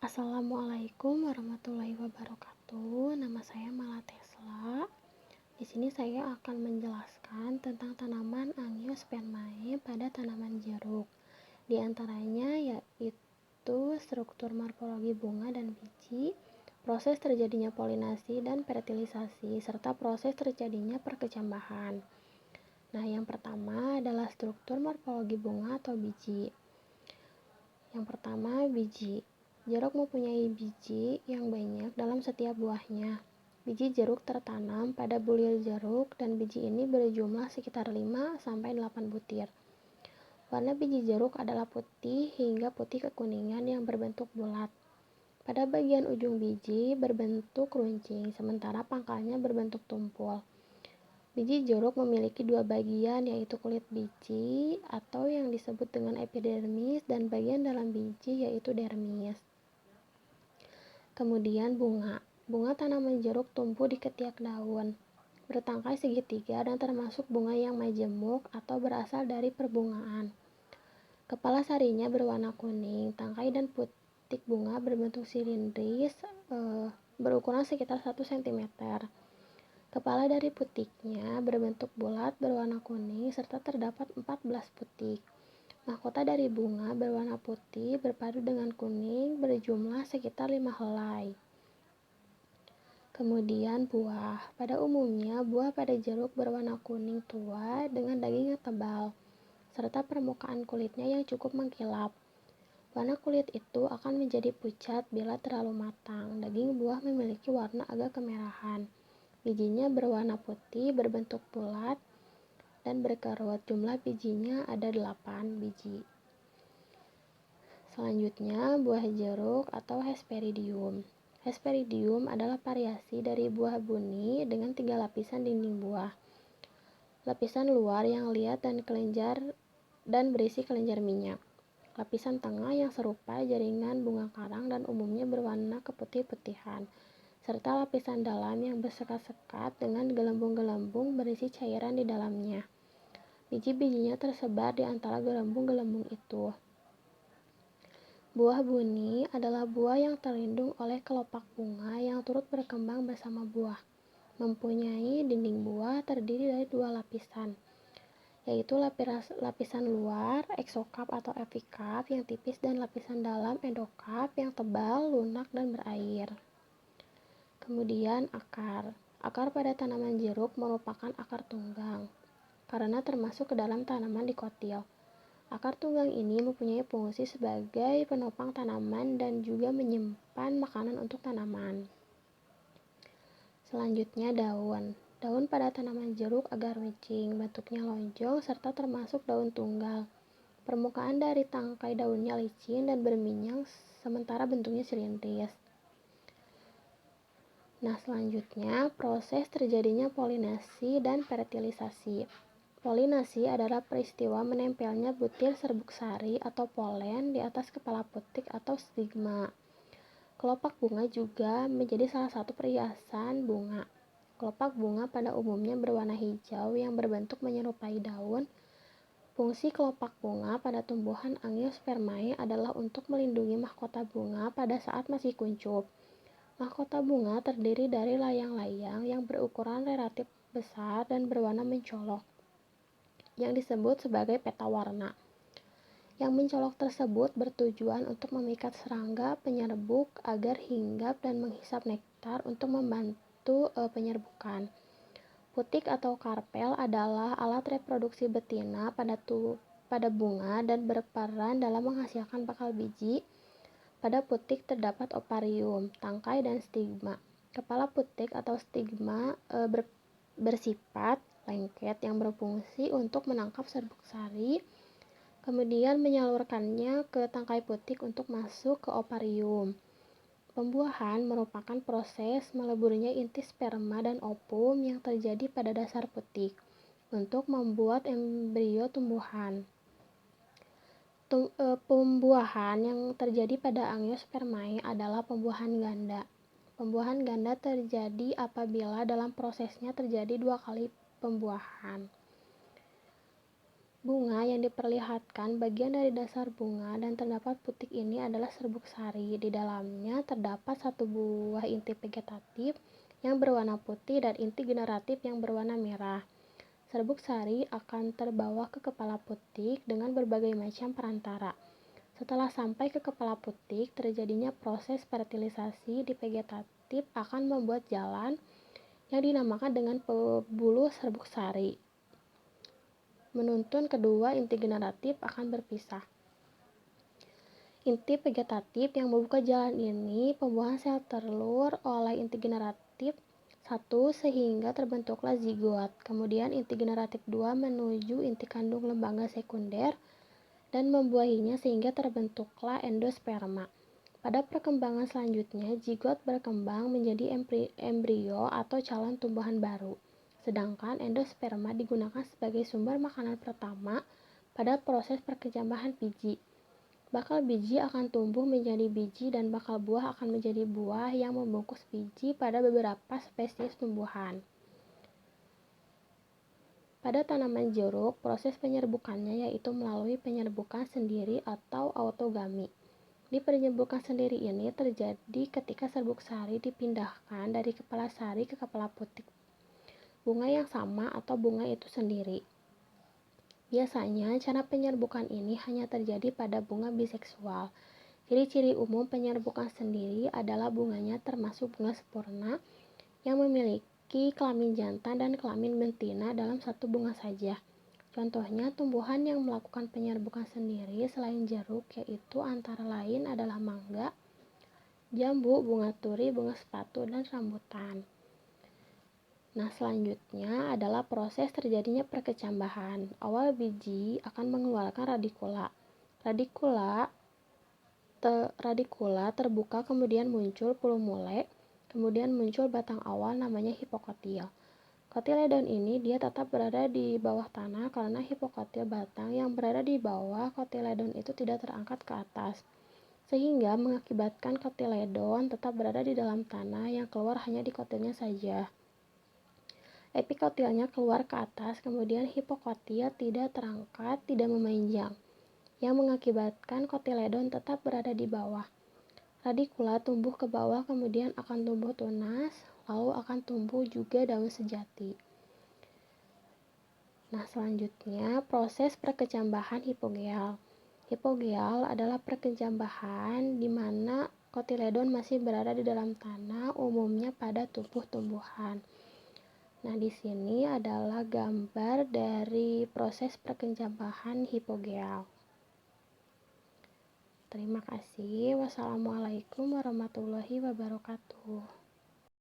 Assalamualaikum warahmatullahi wabarakatuh. Nama saya Mala Tesla. Di sini saya akan menjelaskan tentang tanaman Angiospermae pada tanaman jeruk. Di antaranya yaitu struktur morfologi bunga dan biji, proses terjadinya polinasi dan fertilisasi, serta proses terjadinya perkecambahan. Nah, yang pertama adalah struktur morfologi bunga atau biji. Yang pertama, biji. Jeruk mempunyai biji yang banyak dalam setiap buahnya. Biji jeruk tertanam pada bulir jeruk dan biji ini berjumlah sekitar 5-8 butir. Warna biji jeruk adalah putih hingga putih kekuningan yang berbentuk bulat. Pada bagian ujung biji berbentuk runcing, sementara pangkalnya berbentuk tumpul. Biji jeruk memiliki dua bagian, yaitu kulit biji atau yang disebut dengan epidermis dan bagian dalam biji yaitu dermis. Kemudian bunga. Bunga tanaman jeruk tumbuh di ketiak daun, bertangkai segitiga dan termasuk bunga yang majemuk atau berasal dari perbungaan. Kepala sarinya berwarna kuning, tangkai dan putik bunga berbentuk silindris berukuran sekitar 1 cm. Kepala dari putiknya berbentuk bulat berwarna kuning serta terdapat 14 putik. Mahkota dari bunga berwarna putih berpadu dengan kuning berjumlah sekitar 5 helai. Kemudian buah. Pada umumnya buah pada jeruk berwarna kuning tua dengan daging yang tebal serta permukaan kulitnya yang cukup mengkilap. Warna kulit itu akan menjadi pucat bila terlalu matang. Daging buah memiliki warna agak kemerahan. Bijinya berwarna putih berbentuk bulat dan berkerut. Jumlah bijinya ada 8 biji. Selanjutnya, buah jeruk atau Hesperidium. Hesperidium adalah variasi dari buah buni dengan 3 lapisan dinding buah. Lapisan luar yang liat dan kelenjar dan berisi kelenjar minyak. Lapisan tengah yang serupa jaringan bunga karang dan umumnya berwarna keputih-putihan, serta lapisan dalam yang bersekat-sekat dengan gelembung-gelembung berisi cairan di dalamnya. Biji-bijinya tersebar di antara gelembung-gelembung itu. Buah buni adalah buah yang terlindung oleh kelopak bunga yang turut berkembang bersama buah. Mempunyai dinding buah terdiri dari 2 lapisan, yaitu lapisan luar exokap atau epikap yang tipis dan lapisan dalam endokap yang tebal, lunak, dan berair. Kemudian akar. Akar pada tanaman jeruk merupakan akar tunggang karena termasuk ke dalam tanaman dikotil. Akar tunggang ini mempunyai fungsi sebagai penopang tanaman dan juga menyimpan makanan untuk tanaman. Selanjutnya daun. Daun pada tanaman jeruk agak runcing, bentuknya lonjong serta termasuk daun tunggal. Permukaan dari tangkai daunnya licin dan berminyak sementara bentuknya silindris. Nah, selanjutnya proses terjadinya polinasi dan fertilisasi. Polinasi adalah peristiwa menempelnya butir serbuk sari atau polen di atas kepala putik atau stigma. Kelopak bunga juga menjadi salah satu perhiasan bunga. Kelopak bunga pada umumnya berwarna hijau yang berbentuk menyerupai daun. Fungsi kelopak bunga pada tumbuhan Angiospermae adalah untuk melindungi mahkota bunga pada saat masih kuncup. Mahkota bunga terdiri dari layang-layang yang berukuran relatif besar dan berwarna mencolok, yang disebut sebagai peta warna. Yang mencolok tersebut bertujuan untuk memikat serangga penyerbuk agar hinggap dan menghisap nektar untuk membantu penyerbukan. Putik atau karpel adalah alat reproduksi betina pada bunga dan berperan dalam menghasilkan bakal biji. Pada putik terdapat oparium, tangkai, dan stigma. Kepala putik atau stigma bersifat lengket yang berfungsi untuk menangkap serbuk sari, kemudian menyalurkannya ke tangkai putik untuk masuk ke oparium. Pembuahan merupakan proses meleburnya inti sperma dan ovum yang terjadi pada dasar putik untuk membuat embrio tumbuhan. Pembuahan yang terjadi pada Angiospermae adalah pembuahan ganda. Pembuahan ganda terjadi apabila dalam prosesnya terjadi 2 kali pembuahan. Bunga yang diperlihatkan bagian dari dasar bunga dan terdapat putik ini adalah serbuk sari. Di dalamnya terdapat satu buah inti vegetatif yang berwarna putih dan inti generatif yang berwarna merah. Serbuk sari akan terbawa ke kepala putik dengan berbagai macam perantara. Setelah sampai ke kepala putik, terjadinya proses fertilisasi di vegetatif akan membuat jalan yang dinamakan dengan pembuluh serbuk sari. Menuntun kedua inti generatif akan berpisah. Inti vegetatif yang membuka jalan ini pembuahan sel telur oleh inti generatif 1 sehingga terbentuklah zigot. Kemudian inti generatif 2 menuju inti kandung lembaga sekunder dan membuahinya sehingga terbentuklah endosperma. Pada perkembangan selanjutnya, zigot berkembang menjadi embrio atau calon tumbuhan baru. Sedangkan endosperma digunakan sebagai sumber makanan pertama pada proses perkecambahan biji. Bakal biji akan tumbuh menjadi biji dan bakal buah akan menjadi buah yang membungkus biji pada beberapa spesies tumbuhan. Pada tanaman jeruk, proses penyerbukannya yaitu melalui penyerbukan sendiri atau autogami. Di penyerbukan sendiri ini terjadi ketika serbuk sari dipindahkan dari kepala sari ke kepala putik bunga yang sama atau bunga itu sendiri. Biasanya, cara penyerbukan ini hanya terjadi pada bunga biseksual. Ciri-ciri umum penyerbukan sendiri adalah bunganya termasuk bunga sempurna yang memiliki kelamin jantan dan kelamin betina dalam satu bunga saja. Contohnya, tumbuhan yang melakukan penyerbukan sendiri selain jeruk yaitu antara lain adalah mangga, jambu, bunga turi, bunga sepatu, dan rambutan. Nah, selanjutnya adalah proses terjadinya perkecambahan. Awal biji akan mengeluarkan radikula. Radikula terbuka kemudian muncul plumule, kemudian muncul batang awal namanya hipokotil. Kotiledon ini dia tetap berada di bawah tanah karena hipokotil batang yang berada di bawah kotiledon itu tidak terangkat ke atas, sehingga mengakibatkan kotiledon tetap berada di dalam tanah yang keluar hanya di kotilnya saja. Epikotilnya keluar ke atas, kemudian hipokotil tidak terangkat, tidak memanjang, yang mengakibatkan kotiledon tetap berada di bawah. Radikula tumbuh ke bawah, kemudian akan tumbuh tunas, lalu akan tumbuh juga daun sejati. Nah, selanjutnya proses perkecambahan hipogeal. Hipogeal adalah perkecambahan di mana kotiledon masih berada di dalam tanah, umumnya pada tumbuh-tumbuhan. Nah, di sini adalah gambar dari proses perkecambahan hipogeal. Terima kasih. Wassalamualaikum warahmatullahi wabarakatuh.